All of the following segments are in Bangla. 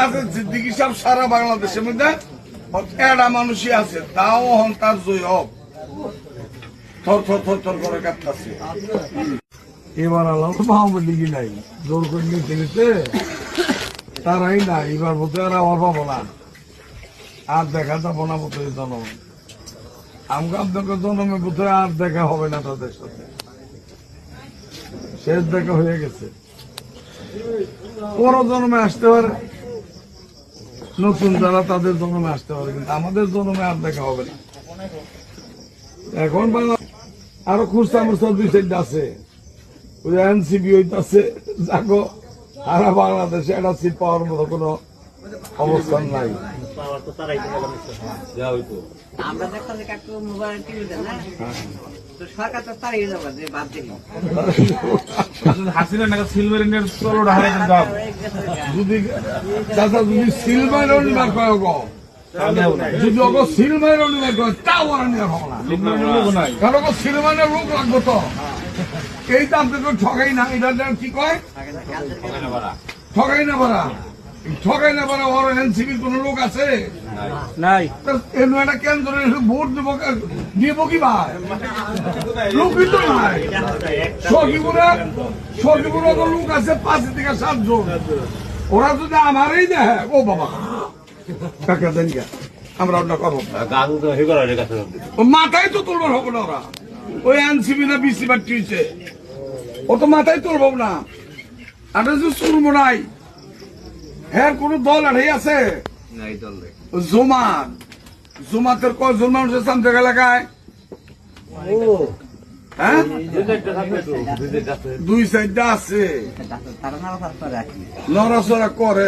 কাজের সিদ্দিকী সাহেব সারা বাংলাদেশের মধ্যে একটা মানুষই আছে, তাও হন তার জয় হোক থর থর থর থর করে কাঁপতাছে। এবার আল্লাহ মাহমুদ লিগি নাই, জোর করে নিতে নিতে তারাই না, এবার মতো আর আমার পাবো না, আর দেখা যাবো না মতো জনম। আপনাকে জনমে বোধহয় আর দেখা হবে না তাদের সাথে, শেষ দেখা হয়ে গেছে। পর জন্মে আসতে পারে, নতুন যারা তাদের জন্মে আসতে পারে, কিন্তু আমাদের জন্মে আর দেখা হবে না। এখন আরো খুঁজতে আমার সব দুই সাইড আছে, ওই এনসিপি হইতেছে যাগো সারা বাংলাদেশে একটা সিট পাওয়ার মতো কোনো অবস্থান নাই। আমরা দেখতাম যে কাকু মোবাইল টিভিতে না, তো সরকার তো তাড়িয়ে যাবে যে বাদ দিল। হাসিনা নাকি সিলভারিনের চলোটা হারাইতে দাও যদি চাচা যদি সিলভার অনিবার কয় গো, যদি ওগো সিলভার অনিবার কয় তাও আর নিয়ে হবে না, কারণ ওগো সিলভারের রোগ লাগবে তো। এই দাম থেকে ঠগাই না, এটা কি কয় ঠগাই না পারা, ঠগাই না পারা। ওর এনসিপির কোন লোক আছে নাই? এমন একটা কেন্দ্র ভোট দেবো, দিব কি ভাই? লোকই তো নাই। সখীপুরে লোক আছে 5 থেকে 7 জন, ওরা যদি আমারই দেয়, ও বাবা কাকা দেন কে আমরা ওটা করবো, মাথায় তো তুলবার হবো না। ওরা ওই এনসিপি না বিসি পার্টি হয়েছে, ও তো মাথায় তুলব না। আমরা যে শুনবো নাই, হ্যাঁ কোন দল আর আছে জমাত, জমাতের কজন মানুষের সামনে এলাকায়, হ্যাঁ 2-4টা আছে, নড়াচড়া করে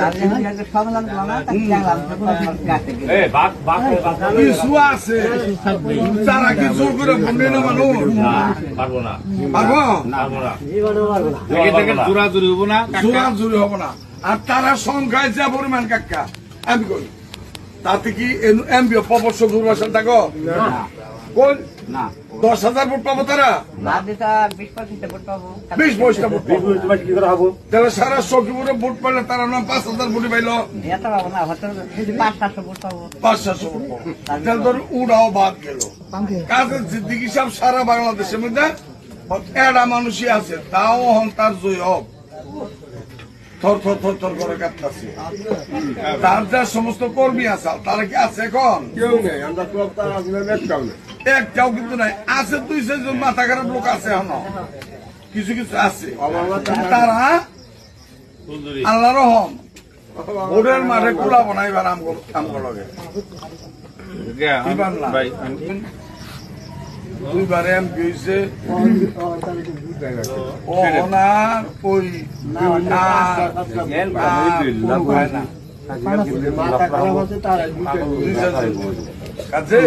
কিছু আছে, তারা কি জোর করে ভোট না মানুষ পারবো, জোরাজুরি হবো না। আর তারা সংখ্যায় যা পরিমাণ কাকা আমি করি, তাতে কি এমপিও প্রবর্ষ দুর্বাসন থাকো কোন 10,000 ভোট পাবো, তারা 20-22টা ভোট পাবো। তাহলে সারা সখীপুরে ভোট পাইলে তারা না 5,000 ভোট পাইল, 500-700 ভোট পাবো। 500 ভোট পাবো। তাহলে ধর উড়াও বাদ গেল। কাজের সিদ্দিকী সাহেব সারা বাংলাদেশের মধ্যে একটা মানুষই আছে, তাও হন তার জয় হোক থর থর থর থর করে কাঁপতাছে। তার যা সমস্ত কর্মী আছে, তারা কি আছে এখন? কেউ নেই, আমরা একটাও কিন্তু নাই। আছে 2-4 জন মাথা খারাপ লোক আছে, এখনো কিছু কিছু আছে। তারা আল্লাহ রহম ভোটের মাঠে কুলাবো না এবার আমগো লগে। দুইবার এমপি হয়েছে, কাজে